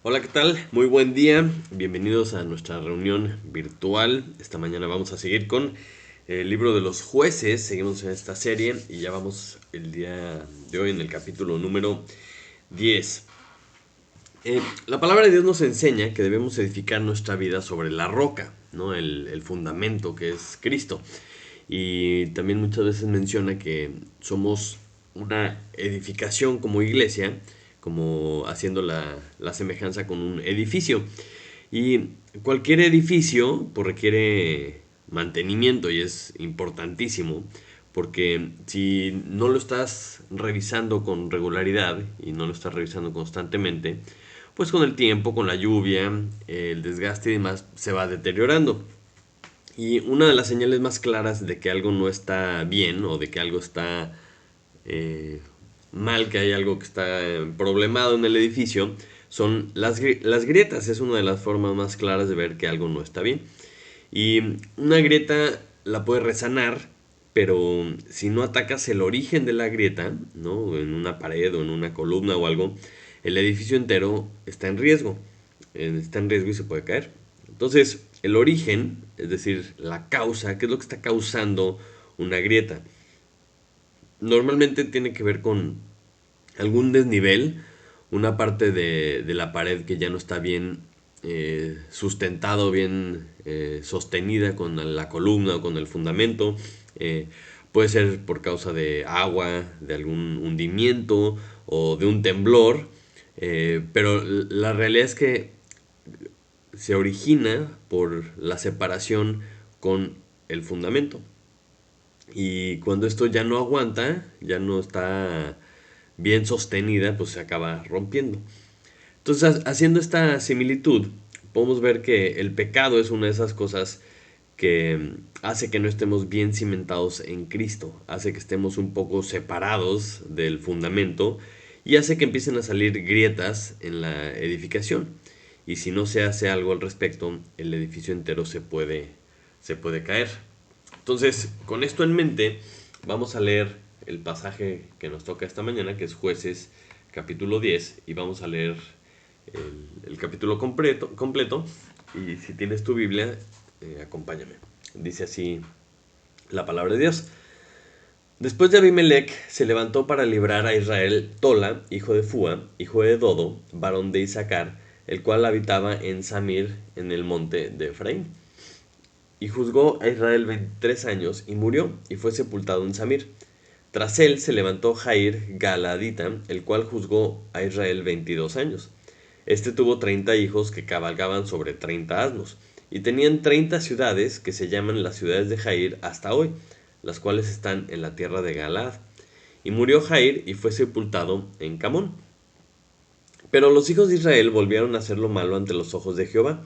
Hola, ¿qué tal? Muy buen día. Bienvenidos a nuestra reunión virtual. Esta mañana vamos a seguir con el libro de los jueces. Seguimos en esta serie y ya vamos el día de hoy en el capítulo número 10. La palabra de Dios nos enseña que debemos edificar nuestra vida sobre la roca, ¿no? El fundamento que es Cristo. Y también muchas veces menciona que somos una edificación como iglesia, como haciendo la semejanza con un edificio. Y cualquier edificio pues, requiere mantenimiento y es importantísimo porque si no lo estás revisando con regularidad y no lo estás revisando constantemente, pues con el tiempo, con la lluvia, el desgaste y demás se va deteriorando. Y una de las señales más claras de que algo no está bien o de que algo está eh, mal, que hay algo que está problemado en el edificio, son las grietas. Es una de las formas más claras de ver que algo no está bien. Y una grieta la puedes resanar, pero si no atacas el origen de la grieta, ¿no? En una pared o en una columna o algo, el edificio entero está en riesgo. Está en riesgo y se puede caer. Entonces, el origen, es decir, la causa, ¿qué es lo que está causando una grieta? Normalmente tiene que ver con algún desnivel, una parte de la pared que ya no está bien sustentado, bien sostenida con la columna o con el fundamento. Eh, Puede ser por causa de agua, de algún hundimiento o de un temblor. Pero la realidad es que se origina por la separación con el fundamento. Y cuando esto ya no aguanta, ya no está bien sostenida, pues se acaba rompiendo. Entonces, haciendo esta similitud, podemos ver que el pecado es una de esas cosas que hace que no estemos bien cimentados en Cristo, hace que estemos un poco separados del fundamento y hace que empiecen a salir grietas en la edificación. Y si no se hace algo al respecto, el edificio entero se puede caer. Entonces, con esto en mente, vamos a leer el pasaje que nos toca esta mañana, que es Jueces capítulo 10, y vamos a leer el capítulo completo. Y si tienes tu Biblia, acompáñame. Dice así la palabra de Dios. Después de Abimelech se levantó para librar a Israel Tola, hijo de Fua, hijo de Dodo, varón de Isaacar, el cual habitaba en Samir, en el monte de Efraín. Y juzgó a Israel 23 años y murió y fue sepultado en Samir. Tras él se levantó Jair Galadita, el cual juzgó a Israel 22 años. Este tuvo 30 hijos que cabalgaban sobre 30 asnos, y tenían 30 ciudades que se llaman las ciudades de Jair hasta hoy, las cuales están en la tierra de Galaad. Y murió Jair y fue sepultado en Camón. Pero los hijos de Israel volvieron a hacer lo malo ante los ojos de Jehová,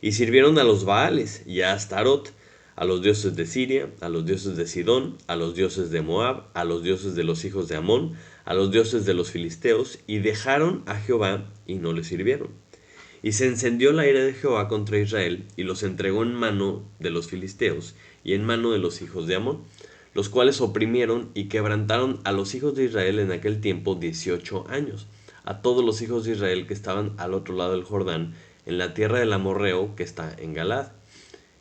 y sirvieron a los Baales y a Astarot, a los dioses de Siria, a los dioses de Sidón, a los dioses de Moab, a los dioses de los hijos de Amón, a los dioses de los filisteos, y dejaron a Jehová y no le sirvieron. Y se encendió la ira de Jehová contra Israel, y los entregó en mano de los filisteos y en mano de los hijos de Amón, los cuales oprimieron y quebrantaron a los hijos de Israel en aquel tiempo 18 años, a todos los hijos de Israel que estaban al otro lado del Jordán, en la tierra del amorreo que está en Galaad.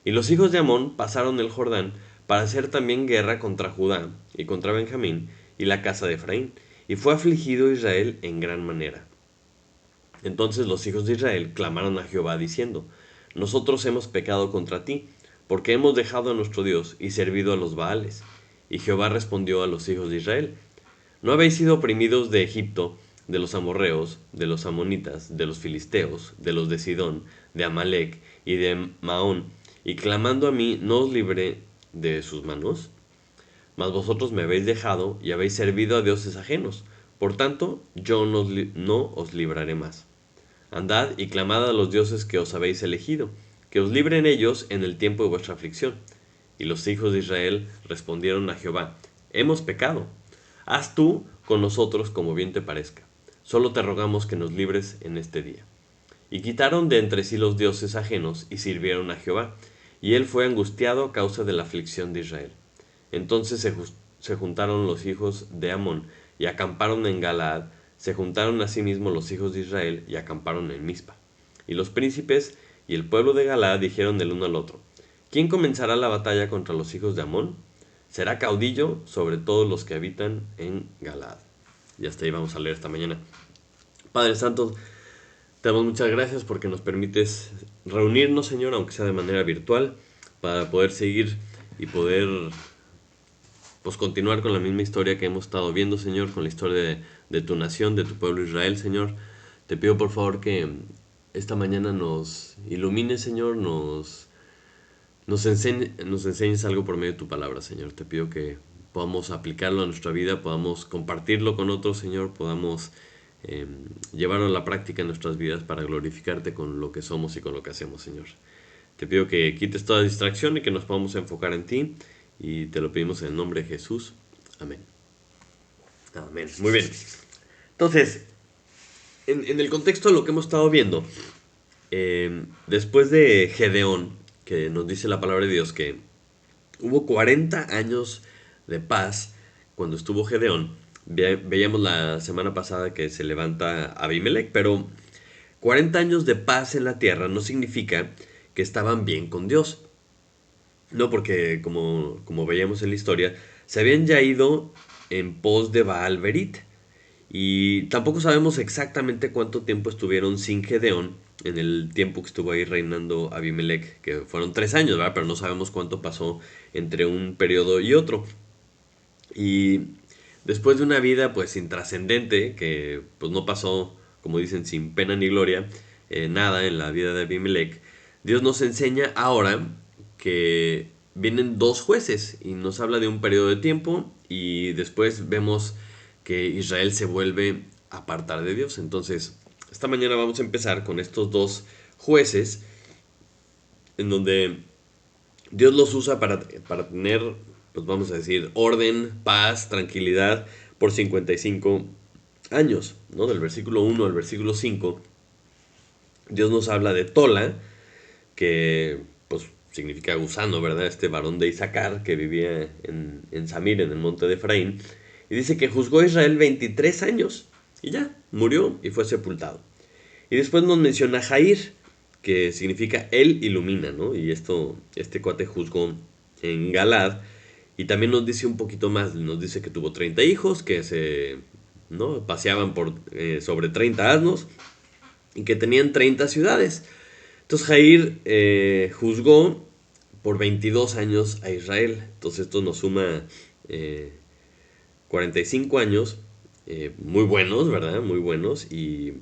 Y los hijos de Amón pasaron el Jordán para hacer también guerra contra Judá y contra Benjamín y la casa de Efraín, y fue afligido Israel en gran manera. Entonces los hijos de Israel clamaron a Jehová diciendo: Nosotros hemos pecado contra ti, porque hemos dejado a nuestro Dios y servido a los Baales. Y Jehová respondió a los hijos de Israel: ¿No habéis sido oprimidos de Egipto, de los amorreos, de los amonitas, de los filisteos, de los de Sidón, de Amalec y de Maón, y clamando a mí no os libré de sus manos? Mas vosotros me habéis dejado y habéis servido a dioses ajenos. Por tanto, yo no os libraré más. Andad y clamad a los dioses que os habéis elegido, que os libren ellos en el tiempo de vuestra aflicción. Y los hijos de Israel respondieron a Jehová: Hemos pecado. Haz tú con nosotros como bien te parezca. Solo te rogamos que nos libres en este día. Y quitaron de entre sí los dioses ajenos y sirvieron a Jehová. Y él fue angustiado a causa de la aflicción de Israel. Entonces se juntaron los hijos de Amón y acamparon en Galaad. Se juntaron asimismo los hijos de Israel y acamparon en Mizpa. Y los príncipes y el pueblo de Galaad dijeron el uno al otro: ¿Quién comenzará la batalla contra los hijos de Amón? Será caudillo sobre todos los que habitan en Galaad. Y hasta ahí vamos a leer esta mañana. Padre Santo, te damos muchas gracias porque nos permites reunirnos, Señor, aunque sea de manera virtual, para poder seguir y poder pues continuar con la misma historia que hemos estado viendo, Señor, con la historia de tu nación, de tu pueblo Israel, Señor. Te pido por favor que esta mañana nos ilumines, Señor, nos enseñes algo por medio de tu palabra, Señor. Te pido que podamos aplicarlo a nuestra vida, podamos compartirlo con otros, Señor, podamos llevarlo a la práctica en nuestras vidas para glorificarte con lo que somos y con lo que hacemos, Señor. Te pido que quites toda distracción y que nos podamos enfocar en ti, y te lo pedimos en el nombre de Jesús. Amén. Amén. Muy bien. Entonces, en el contexto de lo que hemos estado viendo, después de Gedeón, que nos dice la palabra de Dios que hubo 40 años de paz cuando estuvo Gedeón. Veíamos la semana pasada que se levanta Abimelech, pero 40 años de paz en la tierra no significa que estaban bien con Dios. No, porque como veíamos en la historia, se habían ya ido en pos de Baal Berit. Y tampoco sabemos exactamente cuánto tiempo estuvieron sin Gedeón en el tiempo que estuvo ahí reinando Abimelech, que fueron 3 años, ¿verdad? Pero no sabemos cuánto pasó entre un periodo y otro. Y después de una vida pues intrascendente, que pues no pasó, como dicen, sin pena ni gloria, nada en la vida de Abimelech, Dios nos enseña ahora que vienen dos jueces y nos habla de un periodo de tiempo, y después vemos que Israel se vuelve a apartar de Dios. Entonces, esta mañana vamos a empezar con estos dos jueces en donde Dios los usa para tener, pues vamos a decir, orden, paz, tranquilidad por 55 años, ¿no? Del versículo 1 al versículo 5, Dios nos habla de Tola, que pues significa gusano, ¿verdad? Este varón de Isaacar que vivía en Samir, en el monte de Efraín, y dice que juzgó a Israel 23 años y ya, murió y fue sepultado. Y después nos menciona Jair, que significa él ilumina, ¿no? Y este cuate juzgó en Galad, y también nos dice un poquito más, nos dice que tuvo 30 hijos, que ¿no? Paseaban sobre 30 asnos, y que tenían 30 ciudades. Entonces Jair juzgó por 22 años a Israel. Entonces esto nos suma 45 años, muy buenos, ¿verdad? Muy buenos. Y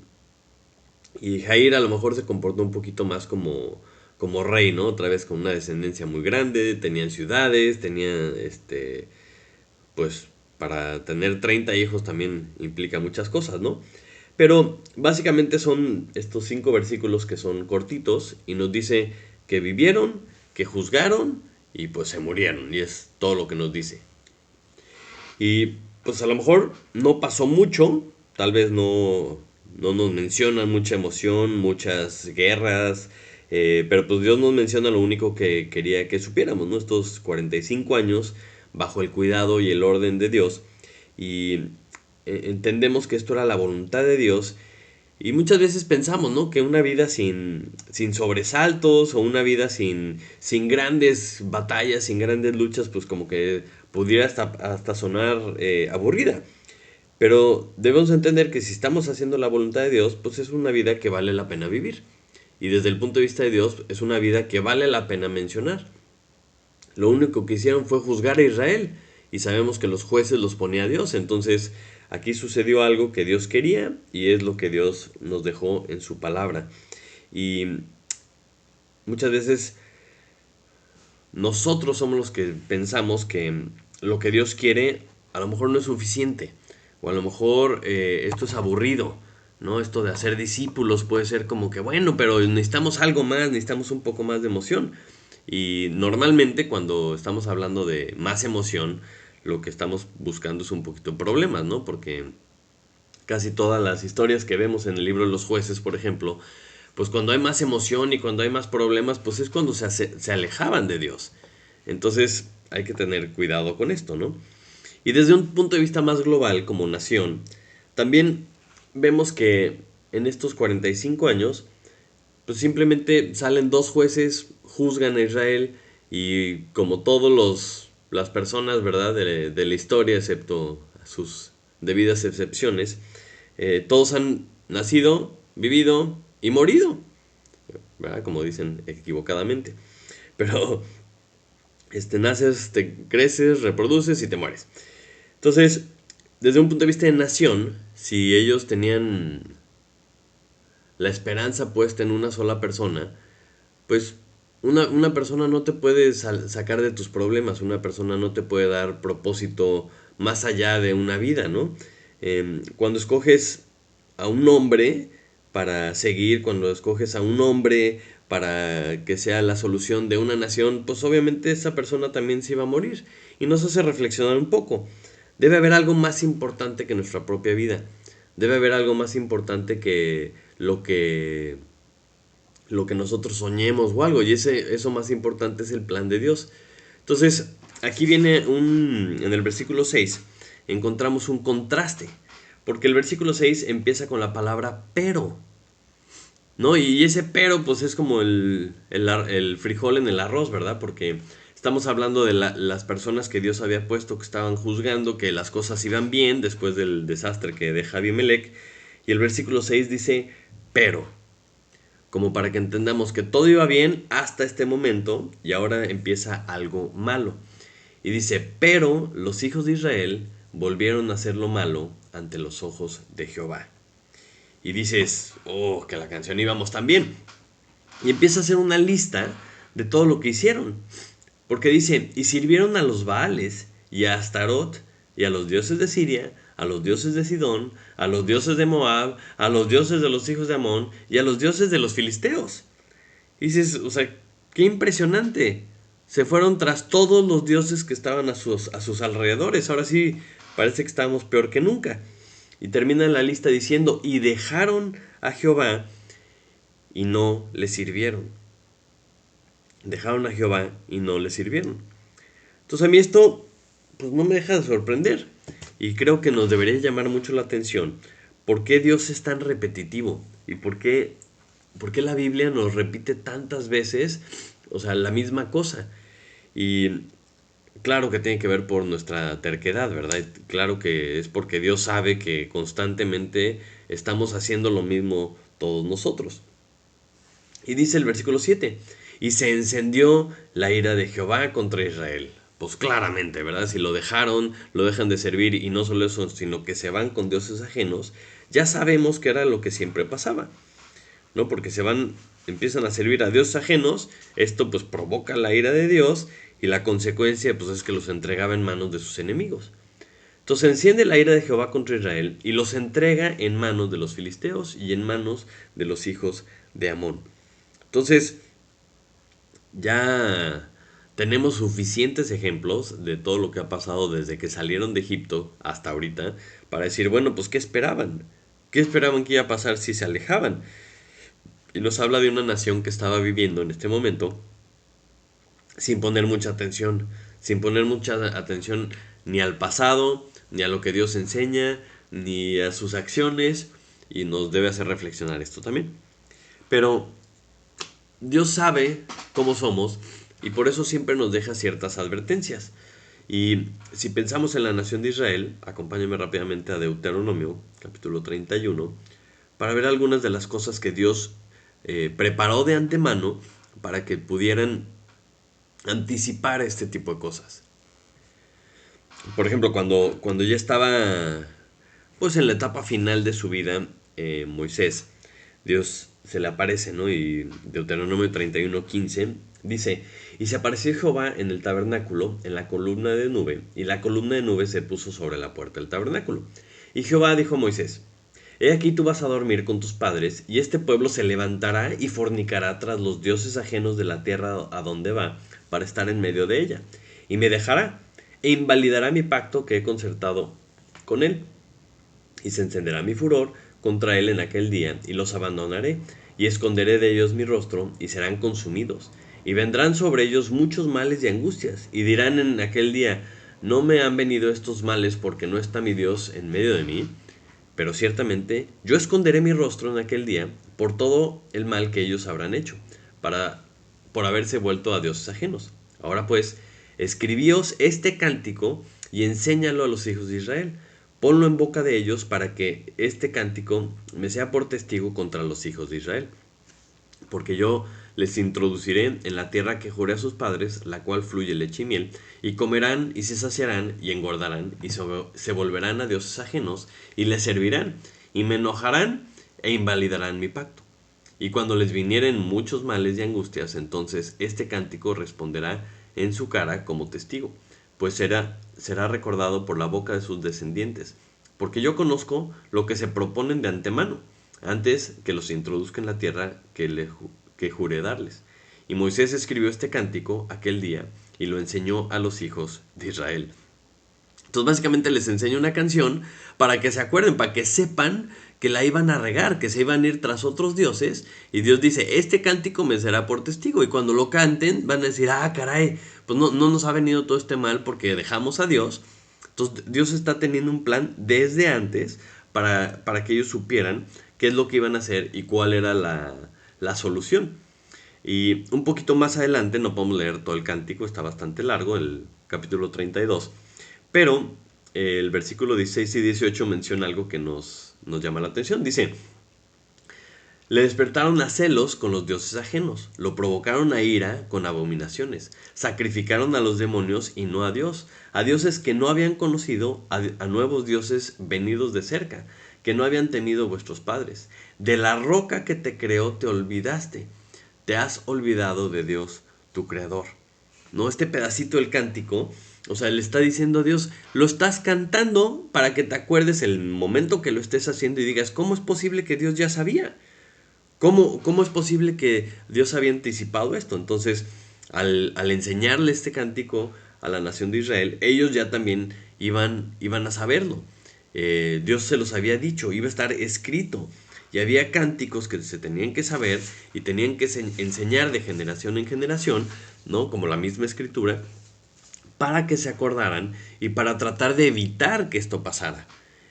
Jair a lo mejor se comportó un poquito más como rey, ¿no? Otra vez con una descendencia muy grande, tenían ciudades, tenían, pues para tener 30 hijos también implica muchas cosas, ¿no? Pero básicamente son estos 5 versículos que son cortitos y nos dice que vivieron, que juzgaron y pues se murieron, y es todo lo que nos dice. Y pues a lo mejor no pasó mucho, tal vez no nos mencionan mucha emoción, muchas guerras, pero pues Dios nos menciona lo único que quería que supiéramos, ¿no? Estos 45 años bajo el cuidado y el orden de Dios, y entendemos que esto era la voluntad de Dios. Y muchas veces pensamos, ¿no? Que una vida sin sobresaltos, o una vida sin grandes batallas, sin grandes luchas, pues como que pudiera hasta sonar aburrida. Pero debemos entender que si estamos haciendo la voluntad de Dios, pues es una vida que vale la pena vivir. Y desde el punto de vista de Dios, es una vida que vale la pena mencionar. Lo único que hicieron fue juzgar a Israel, y sabemos que los jueces los ponía Dios. Entonces aquí sucedió algo que Dios quería, y es lo que Dios nos dejó en su palabra. Y muchas veces nosotros somos los que pensamos que lo que Dios quiere a lo mejor no es suficiente, o a lo mejor esto es aburrido, ¿no? Esto de hacer discípulos puede ser como que bueno, pero necesitamos algo más, necesitamos un poco más de emoción. Y normalmente cuando estamos hablando de más emoción, lo que estamos buscando es un poquito problemas, ¿no? Porque casi todas las historias que vemos en el libro de los jueces, por ejemplo, pues cuando hay más emoción y cuando hay más problemas, pues es cuando se alejaban de Dios. Entonces hay que tener cuidado con esto, ¿no? Y desde un punto de vista más global, como nación, también vemos que en estos 45 años pues simplemente salen dos jueces, juzgan a Israel y como todos las personas, ¿verdad? De la historia, excepto sus debidas excepciones, todos han nacido, vivido y morido, ¿verdad? Como dicen equivocadamente. Pero naces, te creces, reproduces y te mueres. Entonces, desde un punto de vista de nación, si ellos tenían la esperanza puesta en una sola persona, pues una persona no te puede sacar de tus problemas, una persona no te puede dar propósito más allá de una vida, ¿no? Cuando escoges a un hombre para seguir, cuando escoges a un hombre para que sea la solución de una nación, pues obviamente esa persona también se iba a morir. Y nos hace reflexionar un poco. Debe haber algo más importante que nuestra propia vida. Debe haber algo más importante que lo que lo que nosotros soñemos o algo, y eso más importante es el plan de Dios. Entonces, aquí viene en el versículo 6 encontramos un contraste, porque el versículo 6 empieza con la palabra pero, ¿no? Y ese pero pues es como el frijol en el arroz, ¿verdad? Porque estamos hablando de las personas que Dios había puesto, que estaban juzgando, que las cosas iban bien después del desastre que deja Abimelech, y el versículo 6 dice pero, como para que entendamos que todo iba bien hasta este momento y ahora empieza algo malo. Y dice, pero los hijos de Israel volvieron a hacer lo malo ante los ojos de Jehová. Y dices, oh, que la canción íbamos tan bien. Y empieza a hacer una lista de todo lo que hicieron. Porque dice, y sirvieron a los Baales y a Astarot y a los dioses de Siria, a los dioses de Sidón, a los dioses de Moab, a los dioses de los hijos de Amón y a los dioses de los filisteos. Y dices, o sea, qué impresionante. Se fueron tras todos los dioses que estaban a sus alrededores. Ahora sí, parece que estábamos peor que nunca. Y termina la lista diciendo, y dejaron a Jehová y no le sirvieron. Dejaron a Jehová y no le sirvieron. Entonces a mí esto pues no me deja de sorprender. Y creo que nos debería llamar mucho la atención. ¿Por qué Dios es tan repetitivo? ¿Y por qué la Biblia nos repite tantas veces, o sea, la misma cosa? Y claro que tiene que ver por nuestra terquedad, ¿verdad? Claro que es porque Dios sabe que constantemente estamos haciendo lo mismo todos nosotros. Y dice el versículo 7, y se encendió la ira de Jehová contra Israel. Pues claramente, ¿verdad? Si lo dejan de servir y no solo eso, sino que se van con dioses ajenos, ya sabemos que era lo que siempre pasaba, ¿no? Porque empiezan a servir a dioses ajenos, esto pues provoca la ira de Dios y la consecuencia pues es que los entregaba en manos de sus enemigos. Entonces enciende la ira de Jehová contra Israel y los entrega en manos de los filisteos y en manos de los hijos de Amón. Entonces, ya tenemos suficientes ejemplos de todo lo que ha pasado desde que salieron de Egipto hasta ahorita para decir, bueno, pues ¿qué esperaban? ¿Qué esperaban que iba a pasar si se alejaban? Y nos habla de una nación que estaba viviendo en este momento sin poner mucha atención, sin poner mucha atención ni al pasado, ni a lo que Dios enseña, ni a sus acciones, y nos debe hacer reflexionar esto también. Pero Dios sabe cómo somos y por eso siempre nos deja ciertas advertencias. Y si pensamos en la nación de Israel, acompáñame rápidamente a Deuteronomio, capítulo 31, para ver algunas de las cosas que Dios preparó de antemano para que pudieran anticipar este tipo de cosas. Por ejemplo, cuando ya estaba pues en la etapa final de su vida, Moisés, Dios se le aparece, ¿no? Y Deuteronomio 31:15 dice, y se apareció Jehová en el tabernáculo, en la columna de nube, y la columna de nube se puso sobre la puerta del tabernáculo. Y Jehová dijo a Moisés, he aquí tú vas a dormir con tus padres, y este pueblo se levantará y fornicará tras los dioses ajenos de la tierra a donde va, para estar en medio de ella, y me dejará, e invalidará mi pacto que he concertado con él, y se encenderá mi furor contra él en aquel día, y los abandonaré, y esconderé de ellos mi rostro, y serán consumidos, y vendrán sobre ellos muchos males y angustias, y dirán en aquel día, no me han venido estos males porque no está mi Dios en medio de mí, pero ciertamente yo esconderé mi rostro en aquel día por todo el mal que ellos habrán hecho, por haberse vuelto a dioses ajenos. Ahora pues, escribíos este cántico y enséñalo a los hijos de Israel. Ponlo en boca de ellos para que este cántico me sea por testigo contra los hijos de Israel. Porque yo les introduciré en la tierra que juré a sus padres, la cual fluye leche y miel, y comerán y se saciarán y engordarán, y se volverán a dioses ajenos, y les servirán, y me enojarán e invalidarán mi pacto. Y cuando les vinieren muchos males y angustias, entonces este cántico responderá en su cara como testigo, pues será recordado por la boca de sus descendientes. Porque yo conozco lo que se proponen de antemano, antes que los introduzca en la tierra que juré darles. Y Moisés escribió este cántico aquel día y lo enseñó a los hijos de Israel. Entonces básicamente les enseño una canción para que se acuerden, para que sepan que la iban a regar, que se iban a ir tras otros dioses. Y Dios dice, este cántico me será por testigo. Y cuando lo canten van a decir, ah, caray, pues no nos ha venido todo este mal porque dejamos a Dios. Entonces Dios está teniendo un plan desde antes para que ellos supieran qué es lo que iban a hacer y cuál era la solución. Y un poquito más adelante, no podemos leer todo el cántico, está bastante largo, el capítulo 32. Pero el versículo 16 y 18 menciona algo que nos llama la atención. Dice, le despertaron a celos con los dioses ajenos, lo provocaron a ira con abominaciones, sacrificaron a los demonios y no a Dios, a dioses que no habían conocido, a nuevos dioses venidos de cerca, que no habían temido vuestros padres. De la roca que te creó te olvidaste, te has olvidado de Dios, tu creador. ¿No? Este pedacito del cántico, o sea, le está diciendo a Dios, lo estás cantando para que te acuerdes el momento que lo estés haciendo y digas, ¿cómo es posible que Dios ya sabía? ¿Cómo es posible que Dios había anticipado esto? Entonces, al enseñarle este cántico a la nación de Israel, ellos ya también iban a saberlo. Dios se los había dicho, iba a estar escrito. Y había cánticos que se tenían que saber y tenían que enseñar de generación en generación, ¿no? Como la misma escritura, para que se acordaran y para tratar de evitar que esto pasara.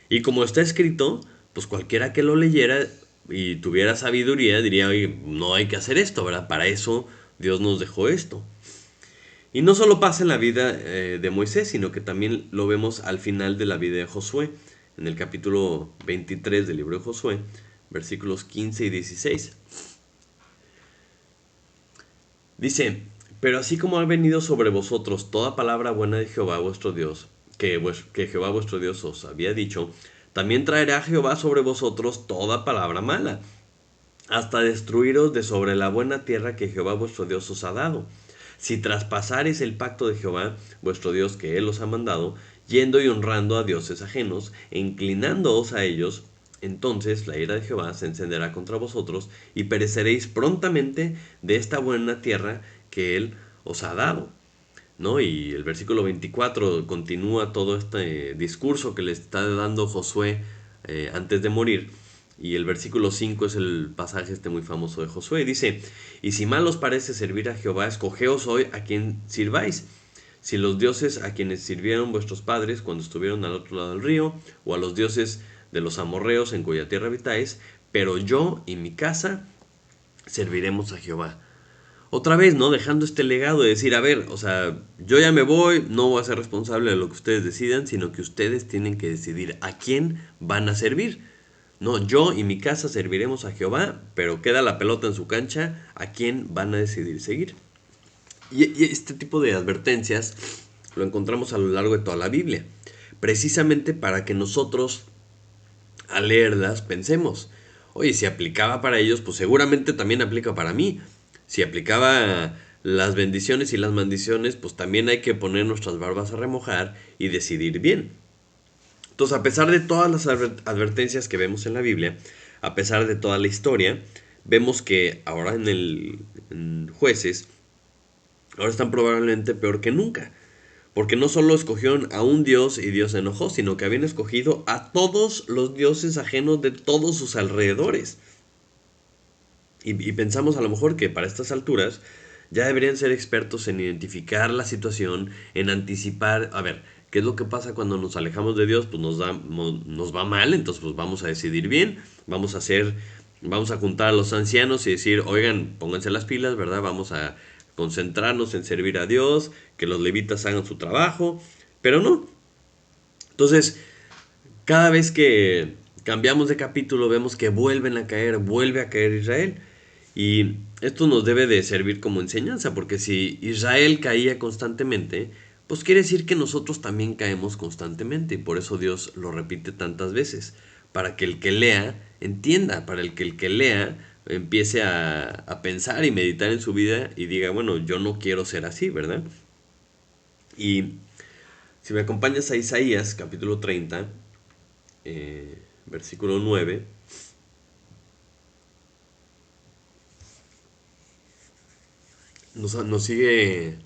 Y como está escrito, pues cualquiera que lo leyera y tuviera sabiduría diría, oye, no hay que hacer esto, ¿verdad? Para eso Dios nos dejó esto. Y no solo pasa en la vida de Moisés, sino que también lo vemos al final de la vida de Josué, en el capítulo 23 del libro de Josué, versículos 15 y 16. Dice, pero así como ha venido sobre vosotros toda palabra buena de Jehová vuestro Dios, que Jehová vuestro Dios os había dicho, también traerá Jehová sobre vosotros toda palabra mala, hasta destruiros de sobre la buena tierra que Jehová vuestro Dios os ha dado. Si traspasareis el pacto de Jehová vuestro Dios que él os ha mandado, yendo y honrando a dioses ajenos, e inclinándoos a ellos, entonces la ira de Jehová se encenderá contra vosotros, y pereceréis prontamente de esta buena tierra que él os ha dado. ¿No? Y el versículo 24 continúa todo este discurso que le está dando Josué antes de morir. Y el versículo 5 es el pasaje muy famoso de Josué. Dice, y si mal os parece servir a Jehová, escogeos hoy a quien sirváis. Si los dioses a quienes sirvieron vuestros padres cuando estuvieron al otro lado del río, o a los dioses de los amorreos en cuya tierra habitáis, pero yo y mi casa serviremos a Jehová. Otra vez, ¿no? Dejando este legado de decir, a ver, o sea, yo ya me voy, no voy a ser responsable de lo que ustedes decidan, sino que ustedes tienen que decidir a quién van a servir. No, yo y mi casa serviremos a Jehová, pero queda la pelota en su cancha, a quién van a decidir seguir. Y este tipo de advertencias lo encontramos a lo largo de toda la Biblia, precisamente para que nosotros, al leerlas, pensemos, oye, si aplicaba para ellos, pues seguramente también aplica para mí. Si aplicaba las bendiciones y las maldiciones, pues también hay que poner nuestras barbas a remojar y decidir bien. Entonces, a pesar de todas las advertencias que vemos en la Biblia, a pesar de toda la historia, vemos que ahora en Jueces, ahora están probablemente peor que nunca. Porque no solo escogieron a un dios y Dios se enojó, sino que habían escogido a todos los dioses ajenos de todos sus alrededores. Y pensamos a lo mejor que para estas alturas ya deberían ser expertos en identificar la situación, en anticipar, a ver, ¿qué es lo que pasa cuando nos alejamos de Dios? Pues nos va mal, entonces pues vamos a decidir bien, vamos a hacer Vamos a juntar a los ancianos y decir, oigan, pónganse las pilas, ¿verdad? Vamos a concentrarnos en servir a Dios, que los levitas hagan su trabajo, pero no. Entonces, cada vez que cambiamos de capítulo vemos que vuelve a caer Israel. Y esto nos debe de servir como enseñanza, porque si Israel caía constantemente, pues quiere decir que nosotros también caemos constantemente. Y por eso Dios lo repite tantas veces, para que el que lea entienda, para el que lea empiece a pensar y meditar en su vida y diga, bueno, yo no quiero ser así, ¿verdad? Y si me acompañas a Isaías capítulo 30, versículo 9, nos sigue,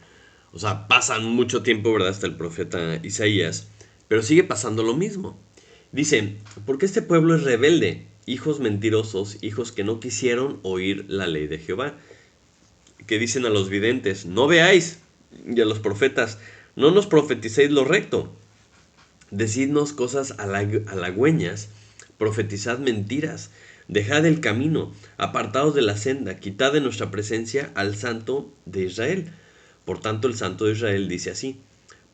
o sea, pasan mucho tiempo, ¿verdad? Hasta el profeta Isaías, pero sigue pasando lo mismo. Dice, porque este pueblo es rebelde, hijos mentirosos, hijos que no quisieron oír la ley de Jehová, que dicen a los videntes, no veáis, y a los profetas, no nos profeticéis lo recto, decidnos cosas halagüeñas, profetizad mentiras, dejad el camino, apartaos de la senda, quitad de nuestra presencia al Santo de Israel. Por tanto, el Santo de Israel dice así,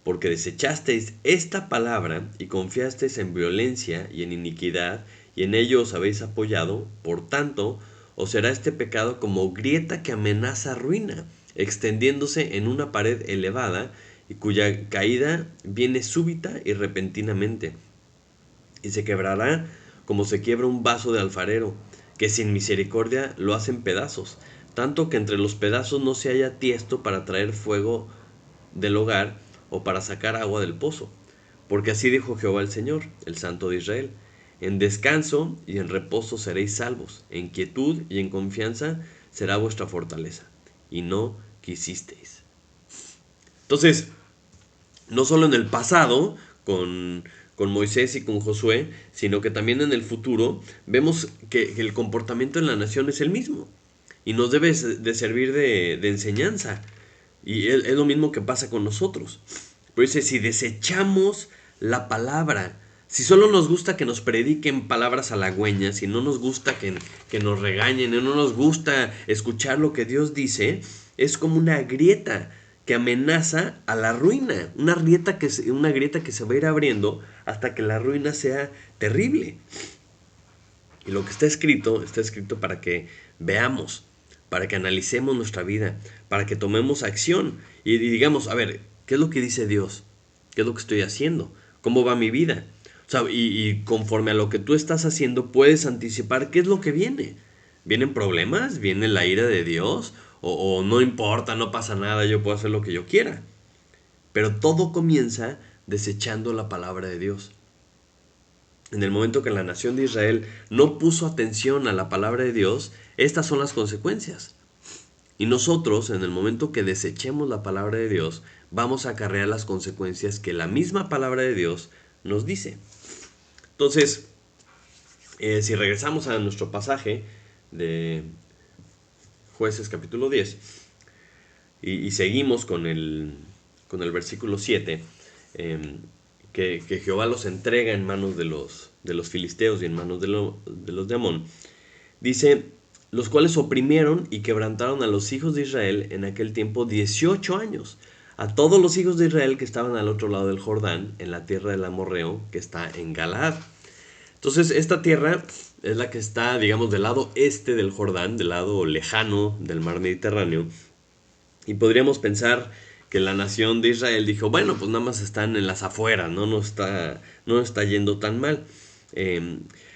porque desechasteis esta palabra y confiasteis en violencia y en iniquidad, y en ello os habéis apoyado, por tanto, os será este pecado como grieta que amenaza ruina, extendiéndose en una pared elevada, y cuya caída viene súbita y repentinamente, y se quebrará como se quiebra un vaso de alfarero, que sin misericordia lo hacen pedazos, tanto que entre los pedazos no se halla tiesto para traer fuego del hogar o para sacar agua del pozo. Porque así dijo Jehová el Señor, el Santo de Israel, en descanso y en reposo seréis salvos, en quietud y en confianza será vuestra fortaleza, y no quisisteis. Entonces, no solo en el pasado, con Moisés y con Josué, sino que también en el futuro, vemos que el comportamiento en la nación es el mismo, y nos debe de servir de enseñanza. Y es lo mismo que pasa con nosotros. Pero dice, si desechamos la palabra, si solo nos gusta que nos prediquen palabras halagüeñas, si no nos gusta que nos regañen, y no nos gusta escuchar lo que Dios dice, es como una grieta que amenaza a la ruina, una grieta que se va a ir abriendo hasta que la ruina sea terrible. Y lo que está escrito para que veamos, para que analicemos nuestra vida, para que tomemos acción y digamos, a ver, ¿qué es lo que dice Dios? ¿Qué es lo que estoy haciendo? ¿Cómo va mi vida? O sea, y conforme a lo que tú estás haciendo, puedes anticipar qué es lo que viene. ¿Vienen problemas? ¿Viene la ira de Dios? O no importa, no pasa nada, yo puedo hacer lo que yo quiera. Pero todo comienza desechando la palabra de Dios. En el momento que la nación de Israel no puso atención a la palabra de Dios, estas son las consecuencias. Y nosotros, en el momento que desechemos la palabra de Dios, vamos a acarrear las consecuencias que la misma palabra de Dios nos dice. Entonces, si regresamos a nuestro pasaje de Jueces capítulo 10 y seguimos con el versículo 7, que Jehová los entrega en manos de los filisteos y en manos de los de Amón, dice, los cuales oprimieron y quebrantaron a los hijos de Israel en aquel tiempo 18 años, a todos los hijos de Israel que estaban al otro lado del Jordán, en la tierra del amorreo, que está en Galaad. Entonces, esta tierra es la que está, digamos, del lado este del Jordán, del lado lejano del mar Mediterráneo, y podríamos pensar que la nación de Israel dijo, bueno, pues nada más están en las afueras, no está yendo tan mal.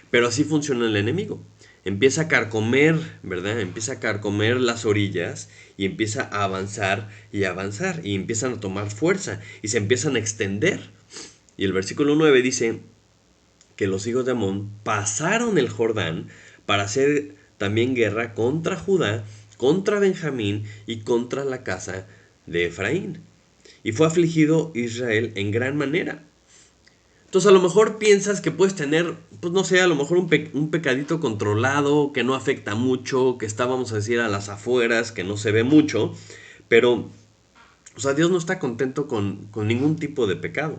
Pero así funciona el enemigo. Empieza a carcomer, ¿verdad? Empieza a carcomer las orillas y empieza a avanzar y avanzar y empiezan a tomar fuerza y se empiezan a extender. Y el versículo 9 dice que los hijos de Amón pasaron el Jordán para hacer también guerra contra Judá, contra Benjamín y contra la casa de Efraín. Y fue afligido Israel en gran manera. Entonces a lo mejor piensas que puedes tener, pues no sé, a lo mejor un pecadito controlado, que no afecta mucho, que está, vamos a decir, a las afueras, que no se ve mucho, pero, o sea, Dios no está contento con ningún tipo de pecado.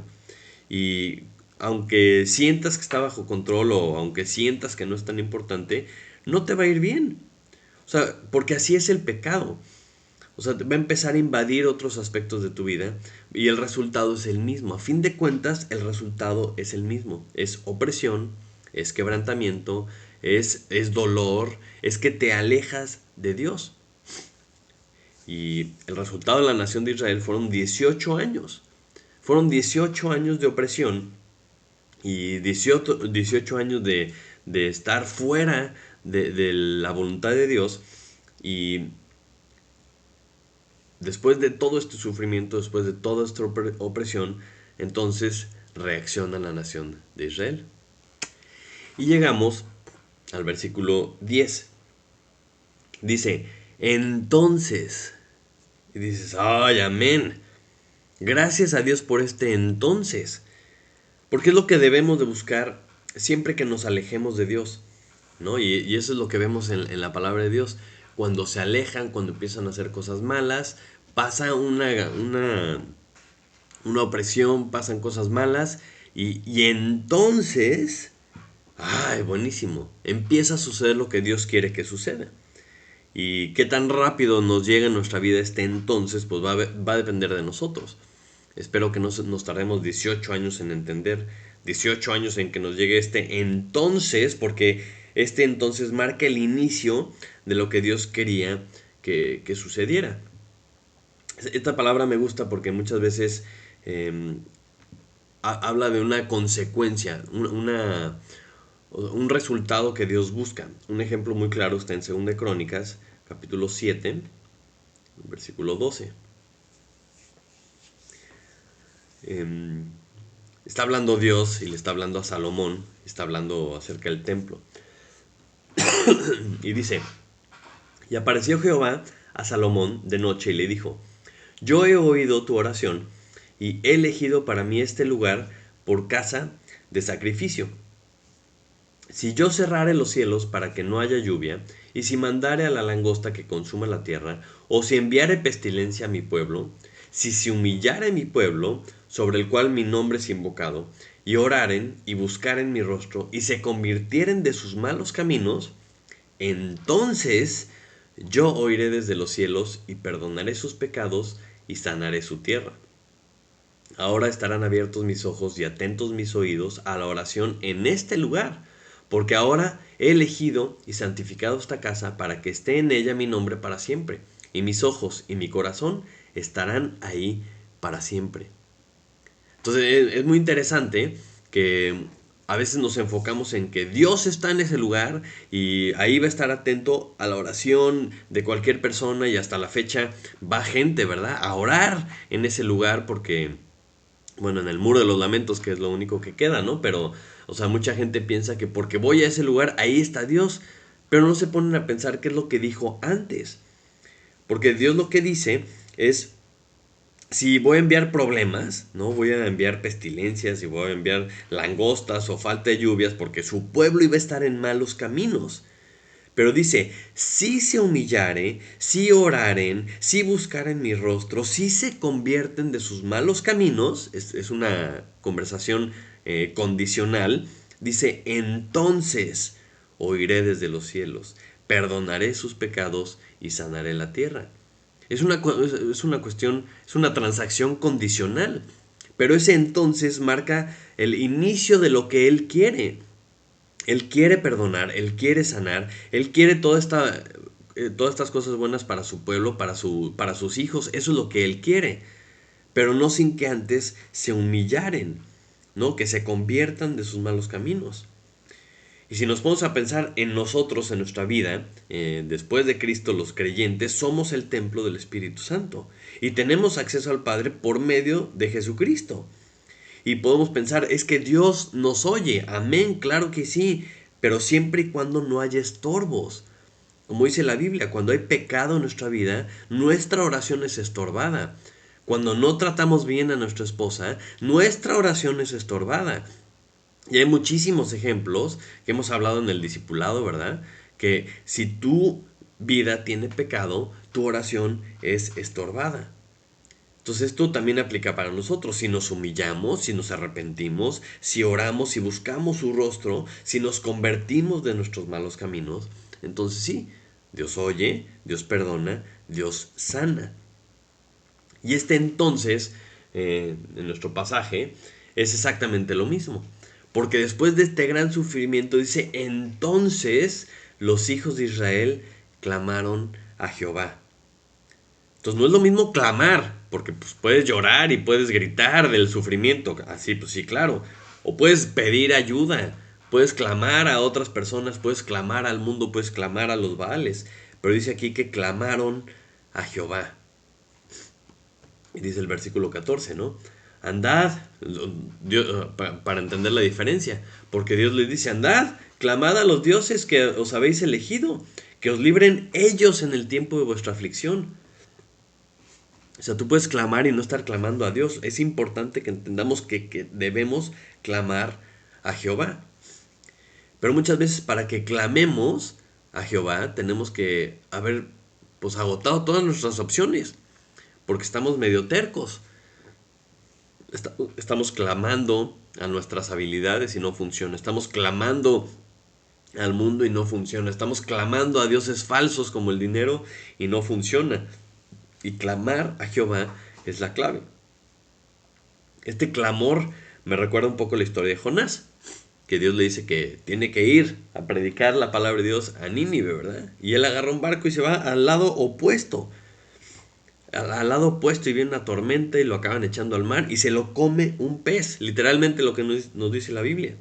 Y aunque sientas que está bajo control o aunque sientas que no es tan importante, no te va a ir bien. O sea, porque así es el pecado. O sea, va a empezar a invadir otros aspectos de tu vida y el resultado es el mismo. A fin de cuentas, el resultado es el mismo. Es opresión, es quebrantamiento, es dolor, es que te alejas de Dios. Y el resultado de la nación de Israel fueron 18 años. Fueron 18 años de opresión y 18 años de estar fuera de la voluntad de Dios. Y después de todo este sufrimiento, después de toda esta opresión, entonces reacciona la nación de Israel. Y llegamos al versículo 10. Dice, entonces, y dices, ay, amén. Gracias a Dios por este entonces. Porque es lo que debemos de buscar siempre que nos alejemos de Dios, ¿no? Y eso es lo que vemos en la palabra de Dios. Cuando se alejan, cuando empiezan a hacer cosas malas, pasa una opresión, pasan cosas malas y entonces, ay, buenísimo, empieza a suceder lo que Dios quiere que suceda. Y qué tan rápido nos llega en nuestra vida este entonces, pues va a depender de nosotros. Espero que nos tardemos 18 años en entender, 18 años en que nos llegue este entonces, porque este entonces marca el inicio de lo que Dios quería que sucediera. Esta palabra me gusta porque muchas veces eh, habla de una consecuencia, un resultado que Dios busca. Un ejemplo muy claro está en 2 de Crónicas, capítulo 7, versículo 12. Está hablando Dios y le está hablando a Salomón, está hablando acerca del templo. Y dice, y apareció Jehová a Salomón de noche y le dijo, yo he oído tu oración y he elegido para mí este lugar por casa de sacrificio. Si yo cerrare los cielos para que no haya lluvia, y si mandare a la langosta que consuma la tierra, o si enviare pestilencia a mi pueblo, si se humillare mi pueblo, sobre el cual mi nombre es invocado, y oraren y buscaren mi rostro, y se convirtieren de sus malos caminos, entonces yo oiré desde los cielos y perdonaré sus pecados y sanaré su tierra. Ahora estarán abiertos mis ojos y atentos mis oídos a la oración en este lugar, porque ahora he elegido y santificado esta casa para que esté en ella mi nombre para siempre, y mis ojos y mi corazón estarán ahí para siempre. Entonces es muy interesante que a veces nos enfocamos en que Dios está en ese lugar y ahí va a estar atento a la oración de cualquier persona y hasta la fecha va gente, ¿verdad? A orar en ese lugar porque, bueno, en el muro de los lamentos, que es lo único que queda, ¿no? Pero, o sea, mucha gente piensa que porque voy a ese lugar, ahí está Dios, pero no se ponen a pensar qué es lo que dijo antes. Porque Dios lo que dice es, si voy a enviar problemas, ¿no? Voy a enviar pestilencias y voy a enviar langostas o falta de lluvias porque su pueblo iba a estar en malos caminos. Pero dice, si se humillare, si oraren, si buscaren mi rostro, si se convierten de sus malos caminos, es una conversación condicional, dice, entonces oiré desde los cielos, perdonaré sus pecados y sanaré la tierra. Es una cuestión, es una transacción condicional. Pero ese entonces marca el inicio de lo que Él quiere. Él quiere perdonar, Él quiere sanar, Él quiere todas estas cosas buenas para su pueblo, para sus hijos. Eso es lo que Él quiere. Pero no sin que antes se humillaren, ¿no? Que se conviertan de sus malos caminos. Y si nos ponemos a pensar en nosotros, en nuestra vida, después de Cristo, los creyentes, somos el templo del Espíritu Santo. Y tenemos acceso al Padre por medio de Jesucristo. Y podemos pensar, es que Dios nos oye. Amén, claro que sí. Pero siempre y cuando no haya estorbos. Como dice la Biblia, cuando hay pecado en nuestra vida, nuestra oración es estorbada. Cuando no tratamos bien a nuestra esposa, nuestra oración es estorbada. Y hay muchísimos ejemplos que hemos hablado en el discipulado, ¿verdad? Que si tu vida tiene pecado, tu oración es estorbada. Entonces esto también aplica para nosotros. Si nos humillamos, si nos arrepentimos, si oramos, si buscamos su rostro, si nos convertimos de nuestros malos caminos, entonces sí, Dios oye, Dios perdona, Dios sana. Y entonces, en nuestro pasaje, es exactamente lo mismo. Porque después de este gran sufrimiento dice, entonces los hijos de Israel clamaron a Jehová. Entonces no es lo mismo clamar, porque pues, puedes llorar y puedes gritar del sufrimiento, así pues sí, claro. O puedes pedir ayuda, puedes clamar a otras personas, puedes clamar al mundo, puedes clamar a los Baales. Pero dice aquí que clamaron a Jehová. Y dice el versículo 14, ¿no? Andad, Dios, para entender la diferencia, porque Dios les dice, andad, clamad a los dioses que os habéis elegido, que os libren ellos en el tiempo de vuestra aflicción. O sea, tú puedes clamar y no estar clamando a Dios. Es importante que entendamos que debemos clamar a Jehová. Pero muchas veces para que clamemos a Jehová tenemos que haber pues agotado todas nuestras opciones, porque estamos medio tercos. Estamos clamando a nuestras habilidades y no funciona. Estamos clamando al mundo y no funciona. Estamos clamando a dioses falsos como el dinero y no funciona. Y clamar a Jehová es la clave. Este clamor me recuerda un poco la historia de Jonás, que Dios le dice que tiene que ir a predicar la palabra de Dios a Nínive, ¿verdad? Y él agarra un barco y se va al lado opuesto. Al lado opuesto, y viene una tormenta y lo acaban echando al mar y se lo come un pez, literalmente lo que nos dice la Biblia.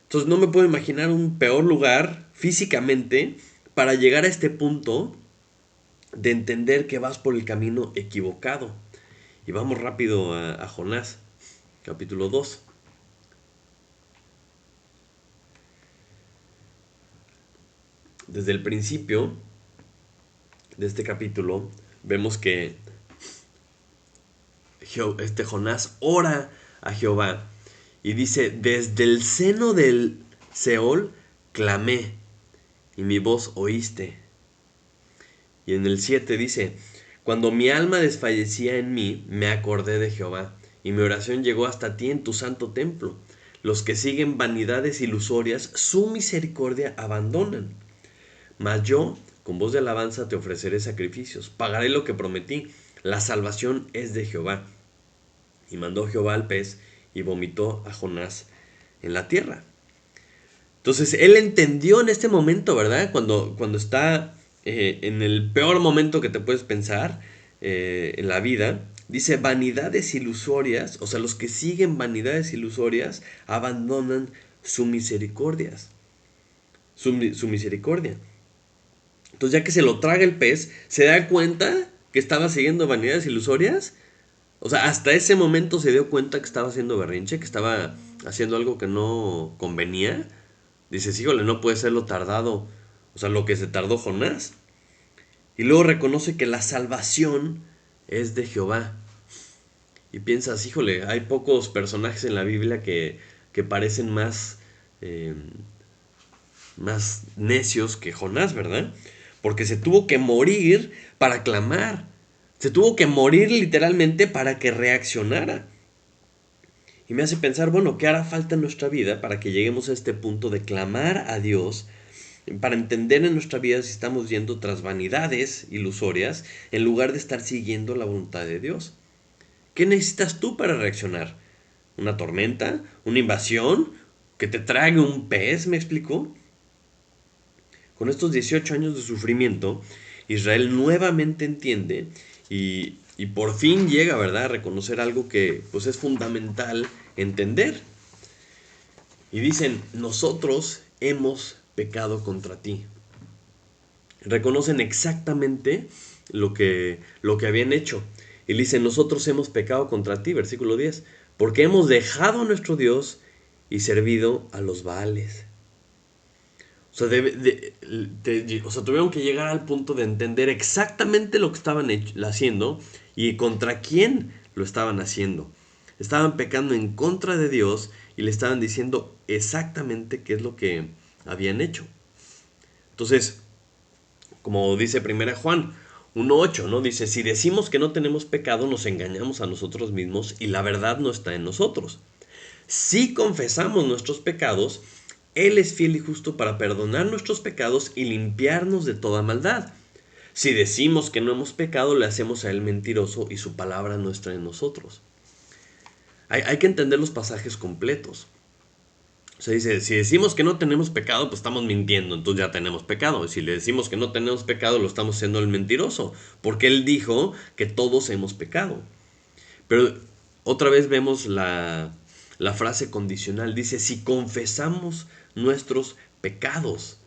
Entonces no me puedo imaginar un peor lugar físicamente para llegar a este punto de entender que vas por el camino equivocado. Y vamos rápido a Jonás, capítulo 2. Desde el principio de este capítulo vemos que Jonás ora a Jehová y dice, desde el seno del Seol clamé y mi voz oíste. Y en el 7 dice, cuando mi alma desfallecía en mí, me acordé de Jehová, y mi oración llegó hasta ti en tu santo templo. Los que siguen vanidades ilusorias, su misericordia abandonan. Mas yo, con voz de alabanza, te ofreceré sacrificios, pagaré lo que prometí, la salvación es de Jehová. Y mandó Jehová al pez, y vomitó a Jonás en la tierra. Entonces, él entendió en este momento, ¿verdad? Cuando está en el peor momento que te puedes pensar en la vida, dice vanidades ilusorias, o sea, los que siguen vanidades ilusorias abandonan su misericordia. Su misericordia. Entonces, ya que se lo traga el pez, se da cuenta que estaba siguiendo vanidades ilusorias. O sea, hasta ese momento se dio cuenta que estaba haciendo berrinche, que estaba haciendo algo que no convenía. Dices, híjole, no puede ser lo tardado, o sea, lo que se tardó Jonás. Y luego reconoce que la salvación es de Jehová. Y piensas, híjole, hay pocos personajes en la Biblia que parecen más necios que Jonás, ¿verdad? Porque se tuvo que morir para clamar. Se tuvo que morir literalmente para que reaccionara. Y me hace pensar, bueno, ¿qué hará falta en nuestra vida para que lleguemos a este punto de clamar a Dios? Para entender en nuestra vida si estamos yendo tras vanidades ilusorias en lugar de estar siguiendo la voluntad de Dios. ¿Qué necesitas tú para reaccionar? ¿Una tormenta? ¿Una invasión? ¿Que te trague un pez? ¿Me explicó? Con estos 18 años de sufrimiento, Israel nuevamente entiende y por fin llega, ¿verdad?, a reconocer algo que pues es fundamental entender. Y dicen, nosotros hemos pecado contra ti. Reconocen exactamente lo que habían hecho. Y dicen, nosotros hemos pecado contra ti, versículo 10, porque hemos dejado a nuestro Dios y servido a los Baales. O sea, tuvieron que llegar al punto de entender exactamente lo que estaban haciendo y contra quién lo estaban haciendo. Estaban pecando en contra de Dios y le estaban diciendo exactamente qué es lo que habían hecho. Entonces, como dice 1 Juan 1:8, ¿no? Dice, si decimos que no tenemos pecado, nos engañamos a nosotros mismos y la verdad no está en nosotros. Si confesamos nuestros pecados, Él es fiel y justo para perdonar nuestros pecados y limpiarnos de toda maldad. Si decimos que no hemos pecado, le hacemos a Él mentiroso y su palabra no está en nosotros. Hay que entender los pasajes completos. O sea, dice, si decimos que no tenemos pecado, pues estamos mintiendo, entonces ya tenemos pecado. Y si le decimos que no tenemos pecado, lo estamos haciendo el mentiroso, porque Él dijo que todos hemos pecado. Pero otra vez vemos la frase condicional. Dice, si confesamos nuestros pecados,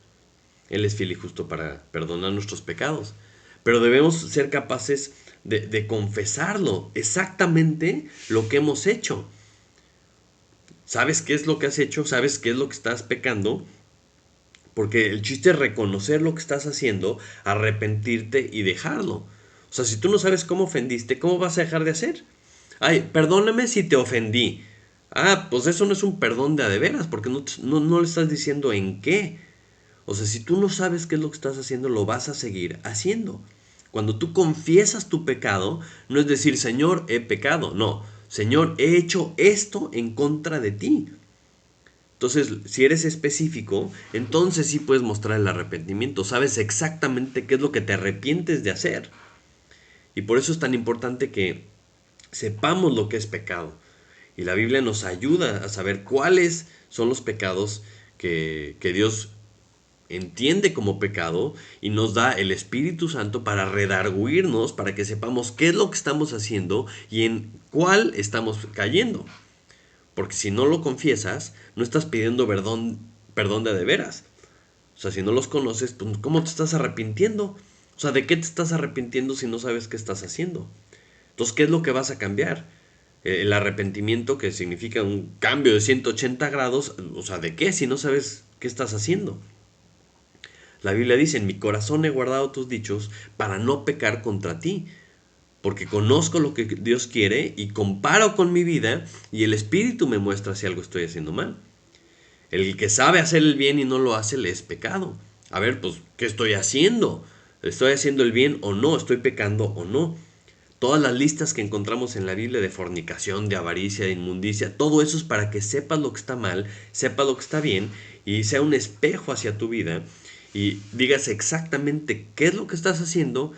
Él es fiel y justo para perdonar nuestros pecados. Pero debemos ser capaces de confesarlo, exactamente lo que hemos hecho. ¿Sabes qué es lo que has hecho? ¿Sabes qué es lo que estás pecando? Porque el chiste es reconocer lo que estás haciendo, arrepentirte y dejarlo. O sea, si tú no sabes cómo ofendiste, ¿cómo vas a dejar de hacer? Ay, perdóname si te ofendí. Ah, pues eso no es un perdón de veras, porque no le estás diciendo en qué. O sea, si tú no sabes qué es lo que estás haciendo, lo vas a seguir haciendo. Cuando tú confiesas tu pecado, no es decir, Señor, he pecado. No, Señor, he hecho esto en contra de ti. Entonces, si eres específico, entonces sí puedes mostrar el arrepentimiento. Sabes exactamente qué es lo que te arrepientes de hacer. Y por eso es tan importante que sepamos lo que es pecado. Y la Biblia nos ayuda a saber cuáles son los pecados que Dios entiende como pecado y nos da el Espíritu Santo para redarguirnos, para que sepamos qué es lo que estamos haciendo y en cuál estamos cayendo. Porque si no lo confiesas, no estás pidiendo perdón de veras. O sea, si no los conoces, pues ¿cómo te estás arrepintiendo? O sea, ¿de qué te estás arrepintiendo si no sabes qué estás haciendo? Entonces, ¿qué es lo que vas a cambiar? El arrepentimiento, que significa un cambio de 180 grados, o sea, ¿de qué si no sabes qué estás haciendo? La Biblia dice, en mi corazón he guardado tus dichos para no pecar contra ti, porque conozco lo que Dios quiere y comparo con mi vida y el Espíritu me muestra si algo estoy haciendo mal. El que sabe hacer el bien y no lo hace le es pecado. A ver, pues, ¿qué estoy haciendo? ¿Estoy haciendo el bien o no? ¿Estoy pecando o no? Todas las listas que encontramos en la Biblia de fornicación, de avaricia, de inmundicia, todo eso es para que sepas lo que está mal, sepas lo que está bien y sea un espejo hacia tu vida y digas exactamente qué es lo que estás haciendo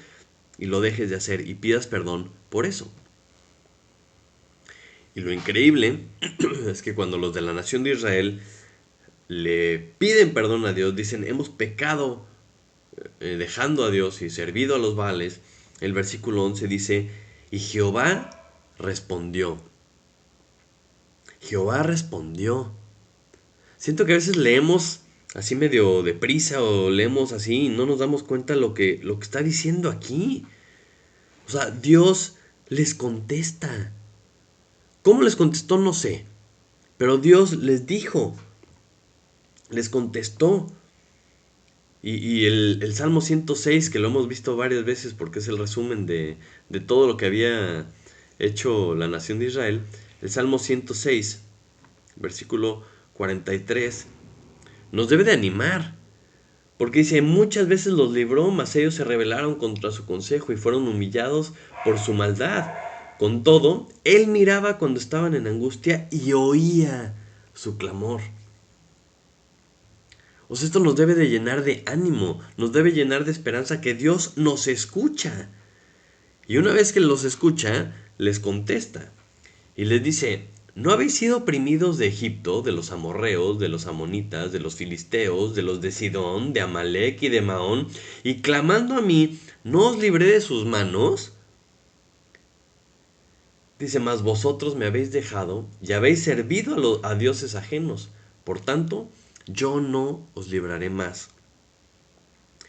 y lo dejes de hacer y pidas perdón por eso. Y lo increíble es que cuando los de la nación de Israel le piden perdón a Dios, dicen, hemos pecado dejando a Dios y servido a los Baales, el versículo 11 dice, y Jehová respondió. Jehová respondió. Siento que a veces leemos así medio deprisa o leemos así y no nos damos cuenta lo que está diciendo aquí. O sea, Dios les contesta. ¿Cómo les contestó? No sé. Pero Dios les dijo, les contestó. Y el Salmo 106, que lo hemos visto varias veces porque es el resumen de todo lo que había hecho la nación de Israel, el Salmo 106, versículo 43, nos debe de animar. Porque dice, muchas veces los libró, mas ellos se rebelaron contra su consejo y fueron humillados por su maldad. Con todo, él miraba cuando estaban en angustia y oía su clamor. O sea, esto nos debe de llenar de ánimo, nos debe llenar de esperanza que Dios nos escucha. Y una vez que los escucha, les contesta. Y les dice, ¿no habéis sido oprimidos de Egipto, de los amorreos, de los amonitas, de los filisteos, de los de Sidón, de Amalec y de Maón? Y clamando a mí, ¿no os libré de sus manos? Dice, mas vosotros me habéis dejado y habéis servido a dioses ajenos. Por tanto, yo no os libraré más.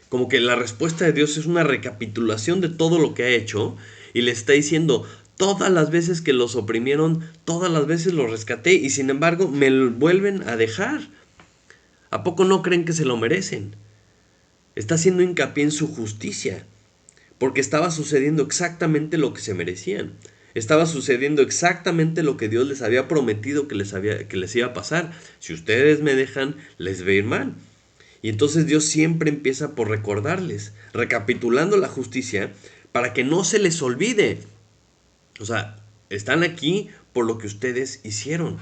Como que la respuesta de Dios es una recapitulación de todo lo que ha hecho y le está diciendo, todas las veces que los oprimieron, todas las veces los rescaté y sin embargo me vuelven a dejar. ¿A poco no creen que se lo merecen? Está haciendo hincapié en su justicia, porque estaba sucediendo exactamente lo que se merecían. Estaba sucediendo exactamente lo que Dios les había prometido que les iba a pasar. Si ustedes me dejan, les va a ir mal. Y entonces Dios siempre empieza por recordarles, recapitulando la justicia, para que no se les olvide. O sea, están aquí por lo que ustedes hicieron.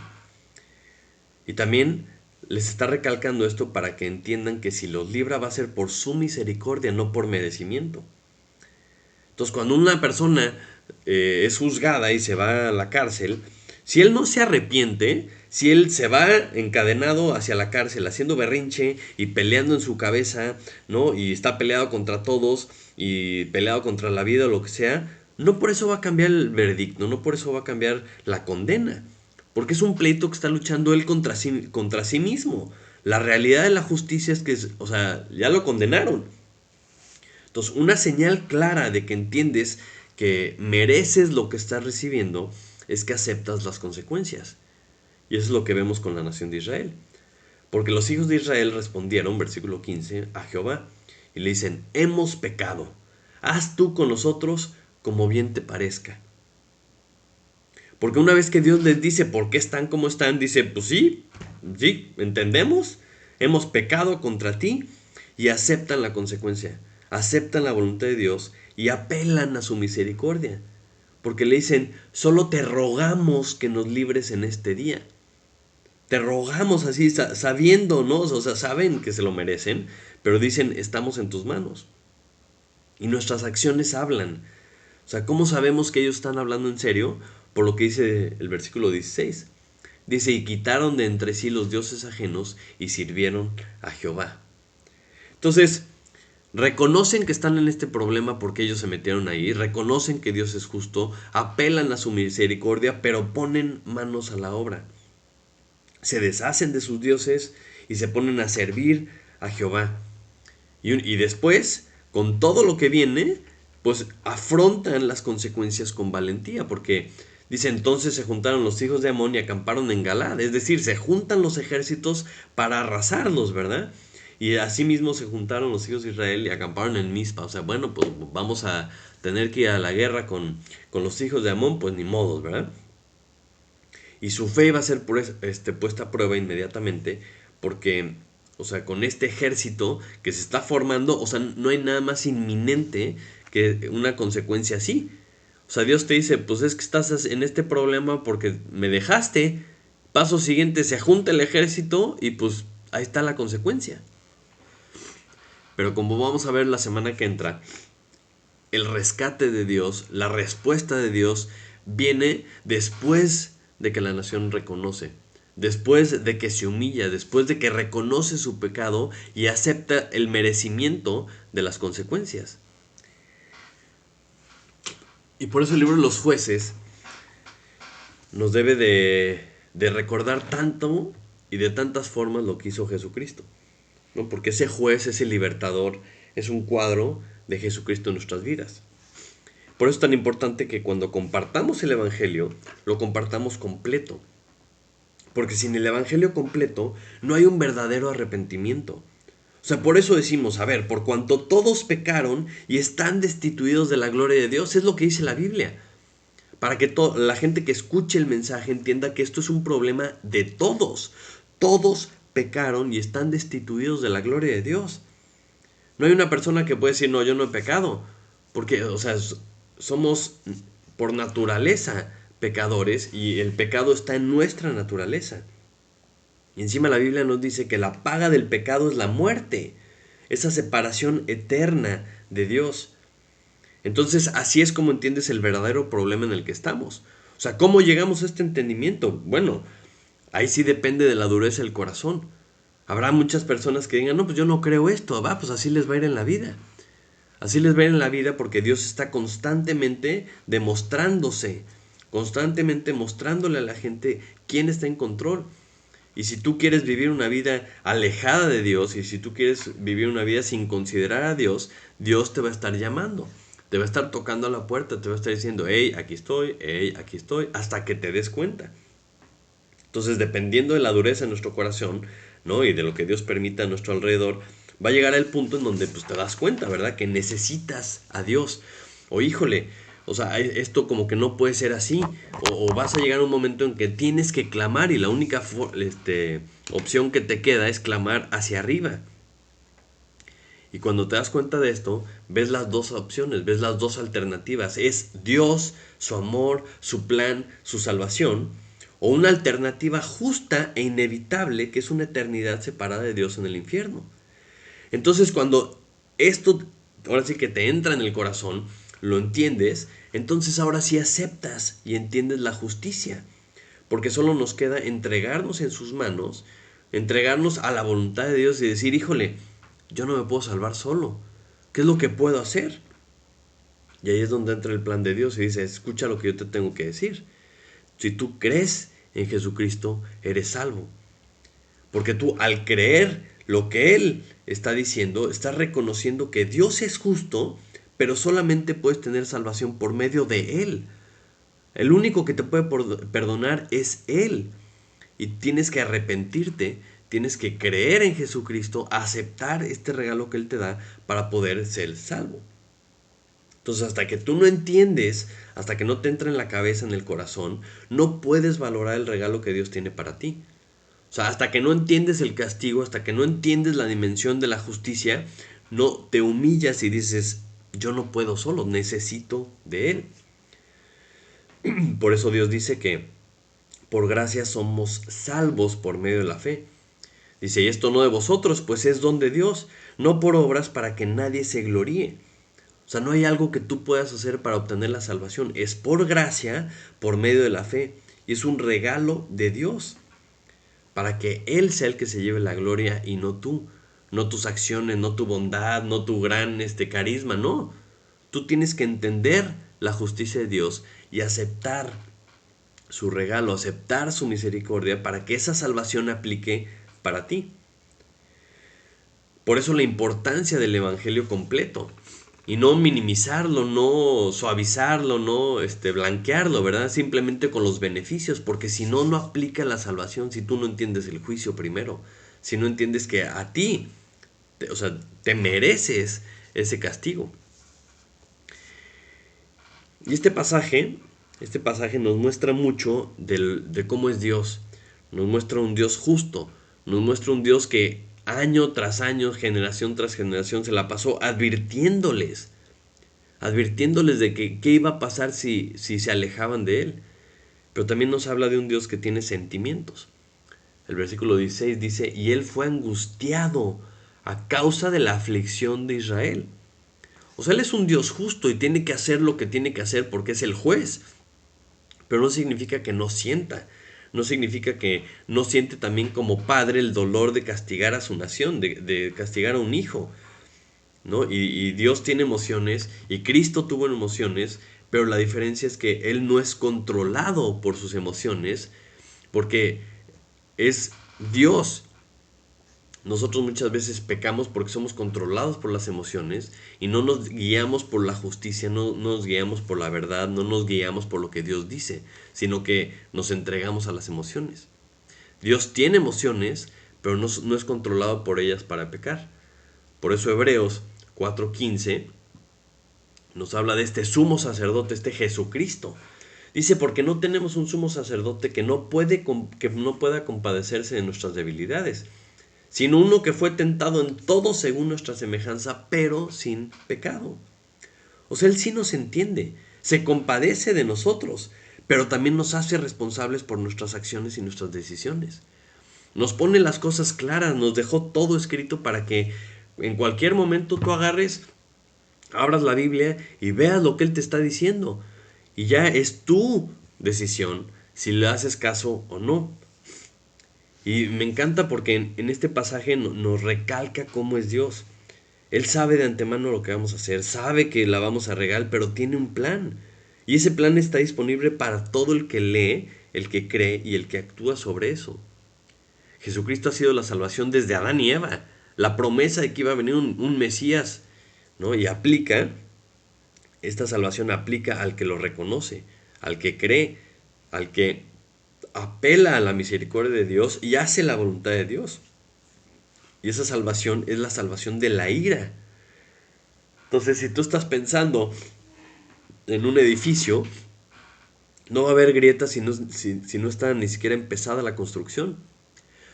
Y también les está recalcando esto para que entiendan que si los libra va a ser por su misericordia, no por merecimiento. Entonces, cuando una persona es juzgada y se va a la cárcel, si él no se arrepiente, si él se va encadenado hacia la cárcel, haciendo berrinche y peleando en su cabeza, ¿no? Y está peleado contra todos y peleado contra la vida o lo que sea, no por eso va a cambiar el veredicto, no por eso va a cambiar la condena. Porque es un pleito que está luchando él contra sí mismo. La realidad de la justicia es que, o sea, ya lo condenaron. Entonces, una señal clara de que entiendes que mereces lo que estás recibiendo es que aceptas las consecuencias. Y eso es lo que vemos con la nación de Israel. Porque los hijos de Israel respondieron, versículo 15, a Jehová y le dicen, hemos pecado, haz tú con nosotros como bien te parezca. Porque una vez que Dios les dice por qué están como están, dice, pues sí, entendemos, hemos pecado contra ti y aceptan la consecuencia, aceptan la voluntad de Dios y apelan a su misericordia. Porque le dicen, solo te rogamos que nos libres en este día. Te rogamos así, sabiendo, ¿no? O sea, saben que se lo merecen, pero dicen, estamos en tus manos. Y nuestras acciones hablan. O sea, ¿cómo sabemos que ellos están hablando en serio? Por lo que dice el versículo 16. Dice, y quitaron de entre sí los dioses ajenos y sirvieron a Jehová. Entonces, reconocen que están en este problema porque ellos se metieron ahí, reconocen que Dios es justo, apelan a su misericordia, pero ponen manos a la obra. Se deshacen de sus dioses y se ponen a servir a Jehová. Y después, con todo lo que viene, pues afrontan las consecuencias con valentía, porque dice, entonces se juntaron los hijos de Amón y acamparon en Galad, es decir, se juntan los ejércitos para arrasarlos, ¿verdad? Y asimismo se juntaron los hijos de Israel y acamparon en Mizpa, o sea, bueno, pues vamos a tener que ir a la guerra con los hijos de Amón, pues ni modos, ¿verdad? Y su fe iba a ser puesta a prueba inmediatamente, porque, o sea, con este ejército que se está formando, o sea, no hay nada más inminente que una consecuencia así. O sea, Dios te dice, pues es que estás en este problema porque me dejaste. Paso siguiente, se junta el ejército y pues ahí está la consecuencia. Pero como vamos a ver la semana que entra, el rescate de Dios, la respuesta de Dios, viene después de que la nación reconoce, después de que se humilla, después de que reconoce su pecado y acepta el merecimiento de las consecuencias. Y por eso el libro de los jueces nos debe de recordar tanto y de tantas formas lo que hizo Jesucristo, ¿no? Porque ese juez, ese libertador, es un cuadro de Jesucristo en nuestras vidas. Por eso es tan importante que cuando compartamos el Evangelio, lo compartamos completo. Porque sin el Evangelio completo, no hay un verdadero arrepentimiento. O sea, por eso decimos, a ver, por cuanto todos pecaron y están destituidos de la gloria de Dios, es lo que dice la Biblia. Para que la gente que escuche el mensaje entienda que esto es un problema de todos. Todos pecaron y están destituidos de la gloria de Dios. No hay una persona que puede decir, no, yo no he pecado. Porque, o sea, somos por naturaleza pecadores y el pecado está en nuestra naturaleza. Y encima la Biblia nos dice que la paga del pecado es la muerte, esa separación eterna de Dios. Entonces, así es como entiendes el verdadero problema en el que estamos. O sea, ¿cómo llegamos a este entendimiento? Bueno, ahí sí depende de la dureza del corazón. Habrá muchas personas que digan, no, pues yo no creo esto, va, pues así les va a ir en la vida. Así les va a ir en la vida porque Dios está constantemente demostrándose, constantemente mostrándole a la gente quién está en control. Y si tú quieres vivir una vida alejada de Dios y si tú quieres vivir una vida sin considerar a Dios, Dios te va a estar llamando, te va a estar tocando a la puerta, te va a estar diciendo, hey, aquí estoy, hasta que te des cuenta. Entonces, dependiendo de la dureza de nuestro corazón, ¿no? Y de lo que Dios permita a nuestro alrededor, va a llegar el punto en donde pues, te das cuenta, ¿verdad? Que necesitas a Dios. O híjole, o sea, esto como que no puede ser así. O vas a llegar a un momento en que tienes que clamar y la única opción que te queda es clamar hacia arriba. Y cuando te das cuenta de esto, ves las dos opciones, ves las dos alternativas. Es Dios, su amor, su plan, su salvación. o una alternativa justa e inevitable, que es una eternidad separada de Dios en el infierno. Entonces, cuando esto ahora sí que te entra en el corazón, lo entiendes, entonces ahora sí aceptas y entiendes la justicia, porque solo nos queda entregarnos en sus manos, entregarnos a la voluntad de Dios y decir, híjole, yo no me puedo salvar solo, ¿qué es lo que puedo hacer? Y ahí es donde entra el plan de Dios y dice, escucha lo que yo te tengo que decir. Si tú crees en Jesucristo, eres salvo. Porque tú al creer lo que Él está diciendo, estás reconociendo que Dios es justo, pero solamente puedes tener salvación por medio de Él. El único que te puede perdonar es Él. Y tienes que arrepentirte, tienes que creer en Jesucristo, aceptar este regalo que Él te da para poder ser salvo. Entonces, hasta que tú no entiendes, hasta que no te entra en la cabeza, en el corazón, no puedes valorar el regalo que Dios tiene para ti. O sea, hasta que no entiendes el castigo, hasta que no entiendes la dimensión de la justicia, no te humillas y dices, yo no puedo solo, necesito de Él. Por eso Dios dice que por gracia somos salvos por medio de la fe. Dice, y esto no de vosotros, pues es don de Dios, no por obras para que nadie se gloríe. O sea, no hay algo que tú puedas hacer para obtener la salvación. Es por gracia, por medio de la fe. Y es un regalo de Dios. Para que Él sea el que se lleve la gloria y no tú. No tus acciones, no tu bondad, no tu gran carisma, no. Tú tienes que entender la justicia de Dios y aceptar su regalo, aceptar su misericordia para que esa salvación aplique para ti. Por eso la importancia del evangelio completo. Y no minimizarlo, no suavizarlo, no blanquearlo, ¿verdad? Simplemente con los beneficios, porque si no, no aplica la salvación si tú no entiendes el juicio primero. Si no entiendes que a ti, o sea, te mereces ese castigo. Y este pasaje nos muestra mucho de cómo es Dios. Nos muestra un Dios justo, nos muestra un Dios que año tras año, generación tras generación, se la pasó advirtiéndoles de que qué iba a pasar si se alejaban de Él. Pero también nos habla de un Dios que tiene sentimientos. El versículo 16 dice, y Él fue angustiado a causa de la aflicción de Israel. O sea, Él es un Dios justo y tiene que hacer lo que tiene que hacer porque es el juez. Pero no significa que no sienta. No significa que no siente también como padre el dolor de castigar a su nación, de castigar a un hijo, ¿no? Y Dios tiene emociones y Cristo tuvo emociones, pero la diferencia es que Él no es controlado por sus emociones porque es Dios. Nosotros muchas veces pecamos porque somos controlados por las emociones y no nos guiamos por la justicia, no nos guiamos por la verdad, no nos guiamos por lo que Dios dice, sino que nos entregamos a las emociones. Dios tiene emociones, pero no es controlado por ellas para pecar. Por eso Hebreos 4:15 nos habla de este sumo sacerdote, este Jesucristo. Dice, porque no tenemos un sumo sacerdote que no pueda compadecerse de nuestras debilidades, sino uno que fue tentado en todo según nuestra semejanza, pero sin pecado. O sea, Él sí nos entiende, se compadece de nosotros, pero también nos hace responsables por nuestras acciones y nuestras decisiones. Nos pone las cosas claras, nos dejó todo escrito para que en cualquier momento tú abras la Biblia y veas lo que Él te está diciendo. Y ya es tu decisión si le haces caso o no. Y me encanta porque en este pasaje nos recalca cómo es Dios. Él sabe de antemano lo que vamos a hacer, sabe que la vamos a regar, pero tiene un plan. Y ese plan está disponible para todo el que lee, el que cree y el que actúa sobre eso. Jesucristo ha sido la salvación desde Adán y Eva. La promesa de que iba a venir un Mesías, ¿no? Y esta salvación aplica al que lo reconoce, al que cree, al que apela a la misericordia de Dios y hace la voluntad de Dios. Y esa salvación es la salvación de la ira. Entonces, si tú estás pensando en un edificio, no va a haber grietas si no está ni siquiera empezada la construcción.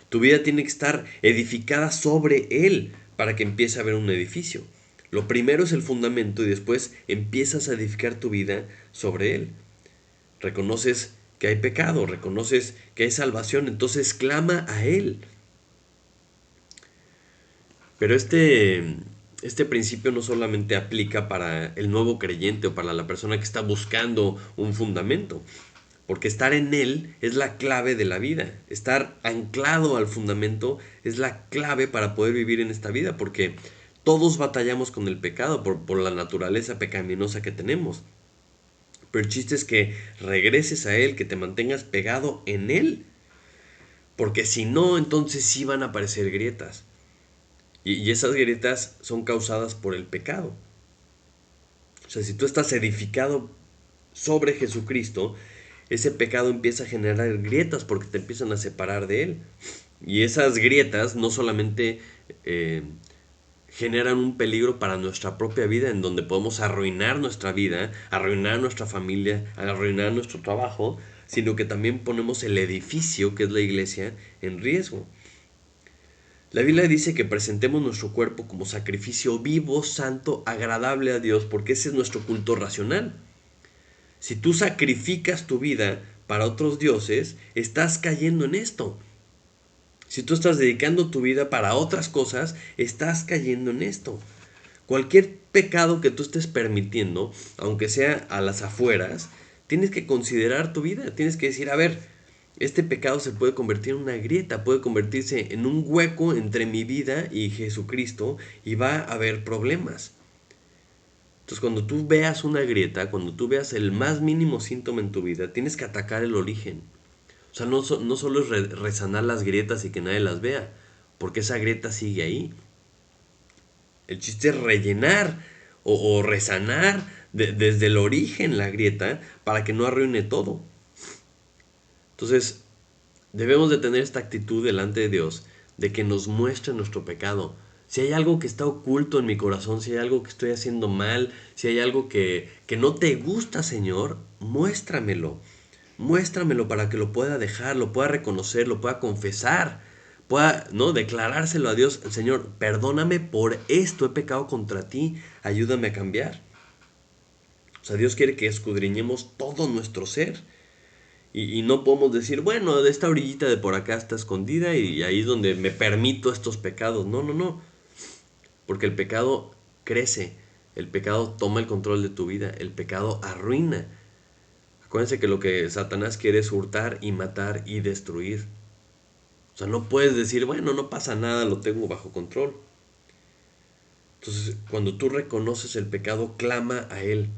Tu vida tiene que estar edificada sobre él para que empiece a haber un edificio. Lo primero es el fundamento y después empiezas a edificar tu vida sobre él. Reconoces que hay pecado, reconoces que hay salvación, entonces clama a Él. Pero este principio no solamente aplica para el nuevo creyente o para la persona que está buscando un fundamento, porque estar en Él es la clave de la vida. Estar anclado al fundamento es la clave para poder vivir en esta vida, porque todos batallamos con el pecado por la naturaleza pecaminosa que tenemos. Pero el chiste es que regreses a Él, que te mantengas pegado en Él, porque si no, entonces sí van a aparecer grietas. Y esas grietas son causadas por el pecado. O sea, si tú estás edificado sobre Jesucristo, ese pecado empieza a generar grietas porque te empiezan a separar de Él. Y esas grietas no solamente generan un peligro para nuestra propia vida, en donde podemos arruinar nuestra vida, arruinar nuestra familia, arruinar nuestro trabajo, sino que también ponemos el edificio, que es la iglesia, en riesgo. La Biblia dice que presentemos nuestro cuerpo como sacrificio vivo, santo, agradable a Dios, porque ese es nuestro culto racional. Si tú sacrificas tu vida para otros dioses, estás cayendo en esto. Si tú estás dedicando tu vida para otras cosas, estás cayendo en esto. Cualquier pecado que tú estés permitiendo, aunque sea a las afueras, tienes que considerar tu vida. Tienes que decir, a ver, este pecado se puede convertir en una grieta, puede convertirse en un hueco entre mi vida y Jesucristo y va a haber problemas. Entonces, cuando tú veas una grieta, cuando tú veas el más mínimo síntoma en tu vida, tienes que atacar el origen. O sea, no solo es resanar las grietas y que nadie las vea, porque esa grieta sigue ahí. El chiste es rellenar o resanar desde el origen la grieta para que no arruine todo. Entonces, debemos de tener esta actitud delante de Dios de que nos muestre nuestro pecado. Si hay algo que está oculto en mi corazón, si hay algo que estoy haciendo mal, si hay algo que no te gusta, Señor, muéstramelo. Muéstramelo para que lo pueda dejar, lo pueda reconocer, lo pueda confesar, pueda, ¿no?, declarárselo a Dios. Señor, perdóname por esto, he pecado contra ti, ayúdame a cambiar. O sea, Dios quiere que escudriñemos todo nuestro ser. Y no podemos decir, bueno, de esta orillita de por acá está escondida y ahí es donde me permito estos pecados. No, no, no. Porque el pecado crece, el pecado toma el control de tu vida, el pecado arruina. Acuérdense que lo que Satanás quiere es hurtar y matar y destruir. O sea, no puedes decir, bueno, no pasa nada, lo tengo bajo control. Entonces, cuando tú reconoces el pecado, clama a Él.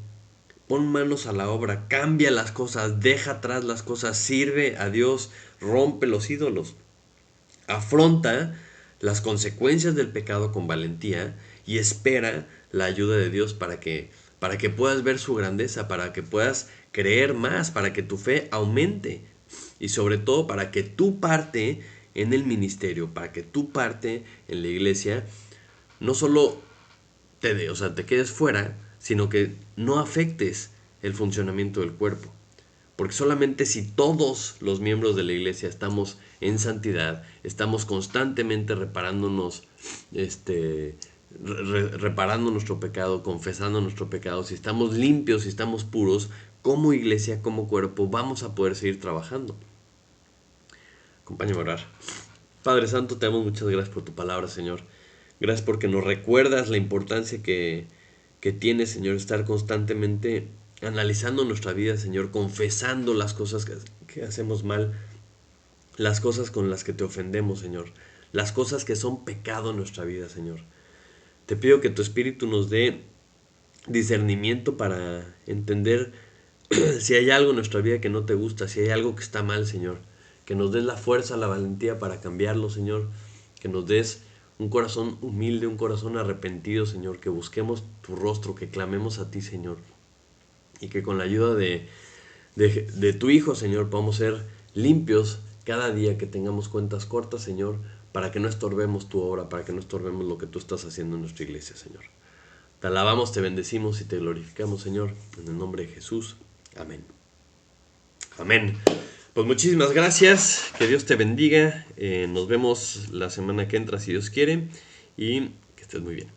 Pon manos a la obra, cambia las cosas, deja atrás las cosas, sirve a Dios, rompe los ídolos. Afronta las consecuencias del pecado con valentía y espera la ayuda de Dios para que puedas ver su grandeza, para que puedas creer más, para que tu fe aumente y sobre todo para que tu parte en el ministerio, para que tu parte en la iglesia no solo te quedes fuera, sino que no afectes el funcionamiento del cuerpo. Porque solamente si todos los miembros de la iglesia estamos en santidad, estamos constantemente reparándonos, reparando nuestro pecado, confesando nuestro pecado, si estamos limpios, si estamos puros, como iglesia, como cuerpo, vamos a poder seguir trabajando. Acompáñame a orar. Padre Santo, te damos muchas gracias por tu palabra, Señor. Gracias porque nos recuerdas la importancia que tiene, Señor, estar constantemente analizando nuestra vida, Señor, confesando las cosas que hacemos mal, las cosas con las que te ofendemos, Señor, las cosas que son pecado en nuestra vida, Señor. Te pido que tu Espíritu nos dé discernimiento para entender si hay algo en nuestra vida que no te gusta, si hay algo que está mal, Señor. Que nos des la fuerza, la valentía para cambiarlo, Señor. Que nos des un corazón humilde, un corazón arrepentido, Señor. Que busquemos tu rostro, que clamemos a ti, Señor. Y que con la ayuda de tu Hijo, Señor, podamos ser limpios cada día, que tengamos cuentas cortas, Señor, para que no estorbemos tu obra, para que no estorbemos lo que tú estás haciendo en nuestra iglesia, Señor. Te alabamos, te bendecimos y te glorificamos, Señor, en el nombre de Jesús. Amén. Amén. Pues muchísimas gracias, que Dios te bendiga. Nos vemos la semana que entra, si Dios quiere, y que estés muy bien.